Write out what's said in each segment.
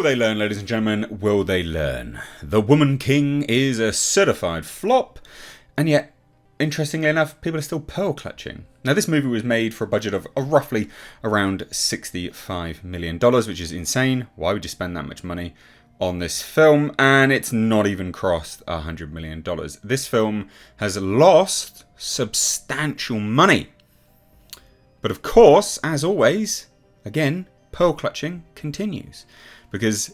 they learn, ladies and gentlemen? Will they learn? The Woman King is a certified flop, and yet, interestingly enough, people are still pearl clutching. Now, this movie was made for a budget of roughly around $65 million, which is insane. Why would you spend that much money on this film? And it's not even crossed $100 million. This film has lost substantial money. But of course, as always, again, pearl clutching continues. Because,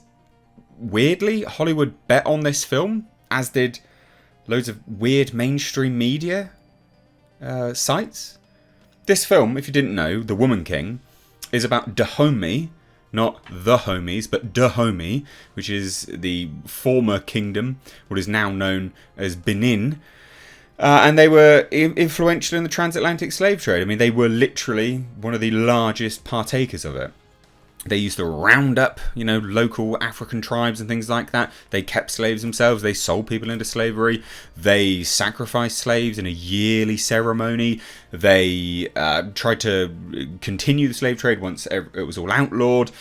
weirdly, Hollywood bet on this film, as did loads of weird mainstream media sites. This film, if you didn't know, The Woman King, is about Dahomey, not the homies, but Dahomey, which is the former kingdom, what is now known as Benin. And they were influential in the transatlantic slave trade. I mean, they were literally one of the largest partakers of it. They used to round up, local African tribes and things like that. They kept slaves themselves. They sold people into slavery. They sacrificed slaves in a yearly ceremony. They tried to continue the slave trade once it was all outlawed.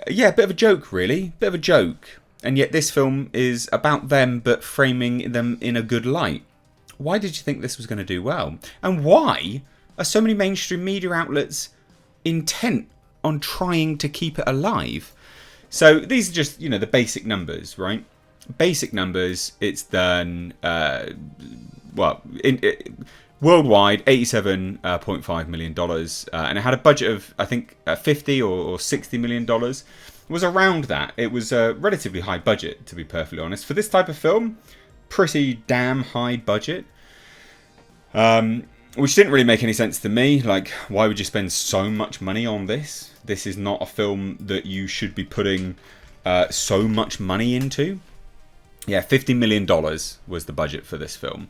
Yeah, a bit of a joke, really. Bit of a joke. And yet this film is about them, but framing them in a good light. Why did you think this was going to do well? And why are so many mainstream media outlets intent on trying to keep it alive? So these are just, the basic numbers, right? Basic numbers, it's done, worldwide, $87.5 million. And it had a budget of, I think, $50 or $60 million. It was around that. It was a relatively high budget, to be perfectly honest. For this type of film, pretty damn high budget. Which didn't really make any sense to me. Like, why would you spend so much money on this? This is not a film that you should be putting so much money into. Yeah, $50 million was the budget for this film.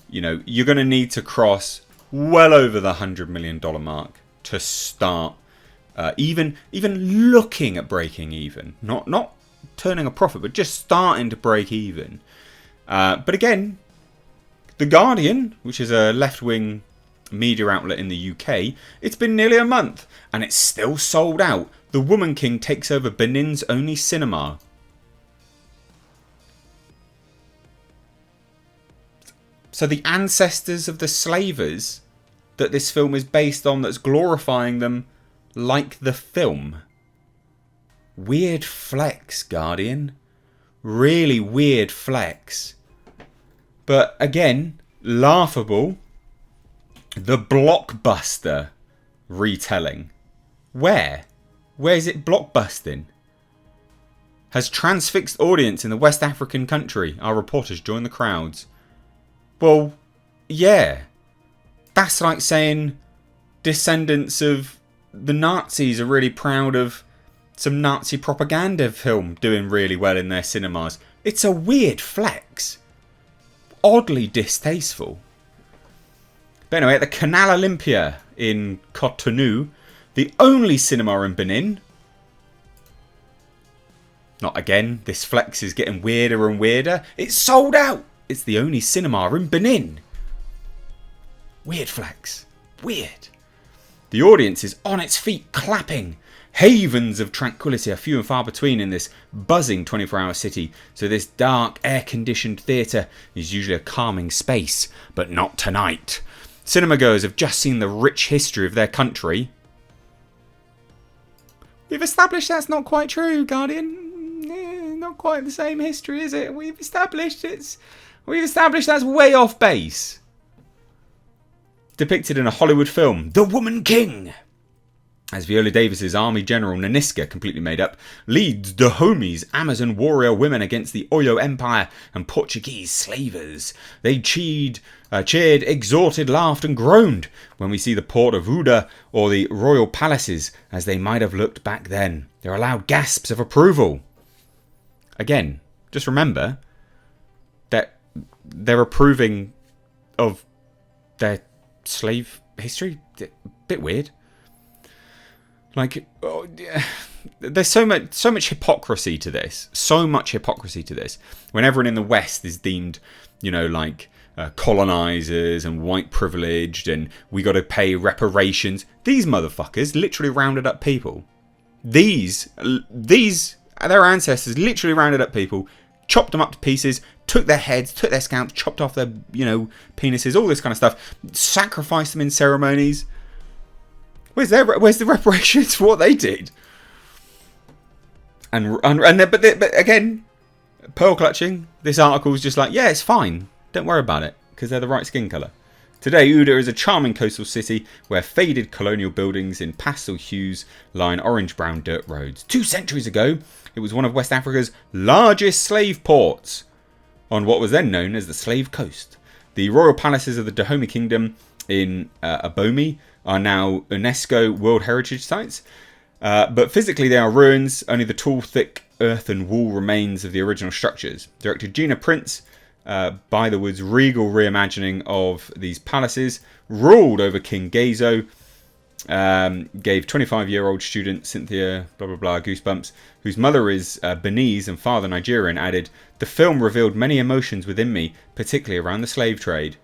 You're going to need to cross well over the $100 million mark to start even looking at breaking even. Not turning a profit, but just starting to break even. But again, The Guardian, which is a left-wing media outlet in the UK, it's been nearly a month and it's still sold out. The Woman King takes over Benin's only cinema. So the ancestors of the slavers that this film is based on, that's glorifying them like the film. Weird flex, Guardian. Really weird flex. But again, laughable. The blockbuster retelling. Where? Where is it blockbusting? Has transfixed audience in the West African country. Our reporters join the crowds. Well, yeah. That's like saying descendants of the Nazis are really proud of some Nazi propaganda film doing really well in their cinemas. It's a weird flex. Oddly distasteful. But anyway, at the Canal Olympia in Cotonou, the only cinema in Benin. Not again, this flex is getting weirder and weirder. It's sold out. It's the only cinema in Benin. Weird flex. Weird. The audience is on its feet clapping. Havens of tranquility are few and far between in this buzzing 24-hour city, so this dark, air-conditioned theatre is usually a calming space, but not tonight. Cinemagoers have just seen the rich history of their country. We've established that's not quite true, Guardian. Not quite the same history, is it? We've established that's way off base. Depicted in a Hollywood film, The Woman King, as Viola Davis's army general Nanisca, completely made up, leads Dahomey's Amazon warrior women against the Oyo Empire and Portuguese slavers. They cheered, exhorted, laughed and groaned when we see the port of Ouda or the royal palaces as they might have looked back then. There are loud gasps of approval. Again, just remember that they're approving of their slave history. A bit weird. Like, there's so much hypocrisy to this. So much hypocrisy to this. When everyone in the West is deemed, colonizers and white privileged and we got to pay reparations. These motherfuckers literally rounded up people. These Their ancestors literally rounded up people, chopped them up to pieces, took their heads, took their scalps, chopped off their, penises, all this kind of stuff, sacrificed them in ceremonies. Where's the reparations for what they did? But again, pearl clutching. This article's just like, yeah, it's fine. Don't worry about it, because they're the right skin colour. Today, Uda is a charming coastal city where faded colonial buildings in pastel hues line orange-brown dirt roads. 2 centuries ago, it was one of West Africa's largest slave ports on what was then known as the Slave Coast. The royal palaces of the Dahomey Kingdom in Abomey are now UNESCO World Heritage Sites. But physically they are ruins. Only the tall, thick earthen wall remains of the original structures. Director Gina Prince, by the Wood's regal reimagining of these palaces, ruled over King Gezo, gave 25-year-old student Cynthia blah blah blah goosebumps, whose mother is Beninese and father Nigerian, added, "The film revealed many emotions within me, particularly around the slave trade.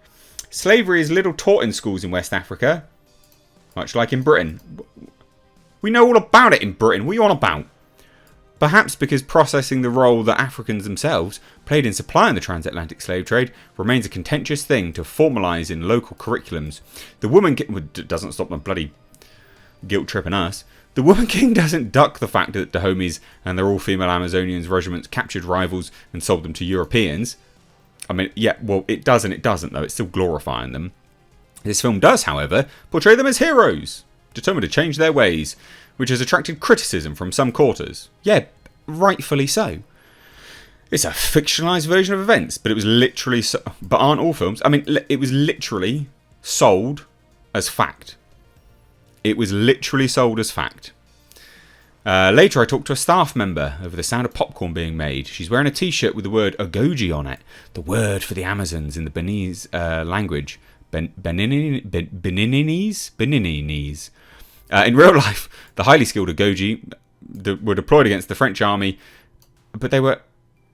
Slavery is little taught in schools in West Africa, much like in Britain." We know all about it in Britain. What are you on about? Perhaps because processing the role that Africans themselves played in supplying the transatlantic slave trade remains a contentious thing to formalise in local curriculums. The Woman King doesn't stop them bloody guilt tripping us. The Woman King doesn't duck the fact that Dahomeys and their all-female Amazonians regiments captured rivals and sold them to Europeans. I mean, yeah, well, it does and it doesn't, though. It's still glorifying them. This film does, however, portray them as heroes, determined to change their ways, which has attracted criticism from some quarters. Yeah, rightfully so. It's a fictionalised version of events, but it was literally... but aren't all films? I mean, it was literally sold as fact. It was literally sold as fact. Later I talked to a staff member over the sound of popcorn being made. She's wearing a t-shirt with the word Ogoji on it, the word for the Amazons in the Beninese language. Beninese. In real life, the highly skilled Ogoji were deployed against the French army, but they were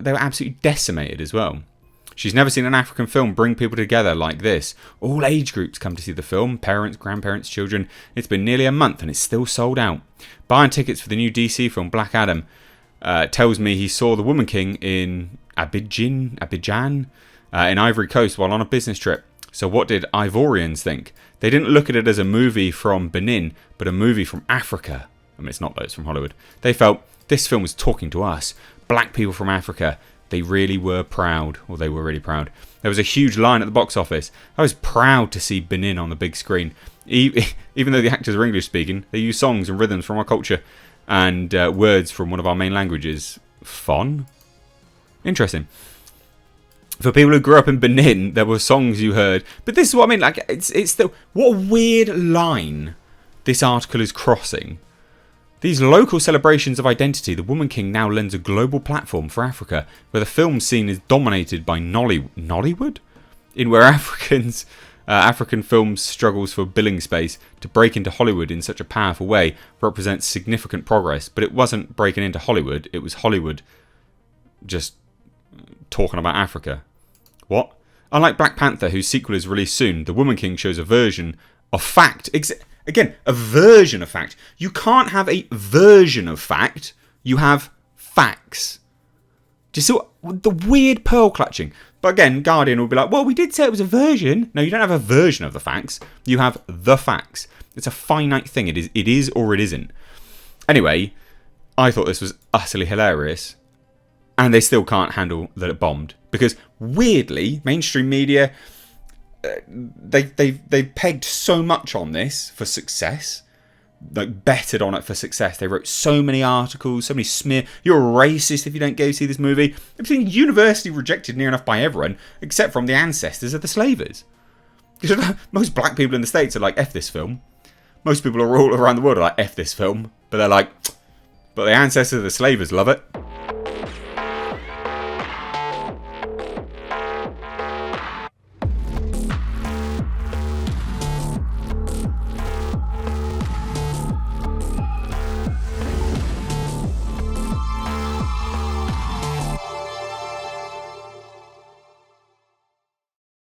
absolutely decimated as well. She's never seen an African film bring people together like this. All age groups come to see the film, parents, grandparents, children. It's been nearly a month and it's still sold out. Buying tickets for the new DC film Black Adam tells me he saw The Woman King in Abidjan, in Ivory Coast while on a business trip. So what did Ivorians think? They didn't look at it as a movie from Benin, but a movie from Africa. I mean, it's not though, it's from Hollywood. They felt this film was talking to us, black people from Africa. They really were proud, or they were really proud. There was a huge line at the box office. I was proud to see Benin on the big screen. Even though the actors are English speaking, they use songs and rhythms from our culture and words from one of our main languages. Fun? Interesting. For people who grew up in Benin, there were songs you heard. But this is what I mean. Like, it's the what a weird line this article is crossing. These local celebrations of identity, The Woman King now lends a global platform for Africa, where the film scene is dominated by Nollywood, in where African films struggles for billing space. To break into Hollywood in such a powerful way represents significant progress. But it wasn't breaking into Hollywood; it was Hollywood just talking about Africa. What? Unlike Black Panther, whose sequel is released soon, The Woman King shows a version of fact. Again, a version of fact. You can't have a version of fact. You have facts. Do you see the weird pearl clutching? But again, Guardian will be like, well, we did say it was a version. No, you don't have a version of the facts. You have the facts. It's a finite thing. It is or it isn't. Anyway, I thought this was utterly hilarious. And they still can't handle that it bombed. Because weirdly, mainstream media... They pegged so much on this for success, like betted on it for success. They wrote so many articles, so many smear. You're a racist if you don't go see this movie. It's been universally rejected near enough by everyone, except from the ancestors of the slavers. Most black people in the States are like, F this film. Most people are all around the world are like, F this film. But they're like, but the ancestors of the slavers love it.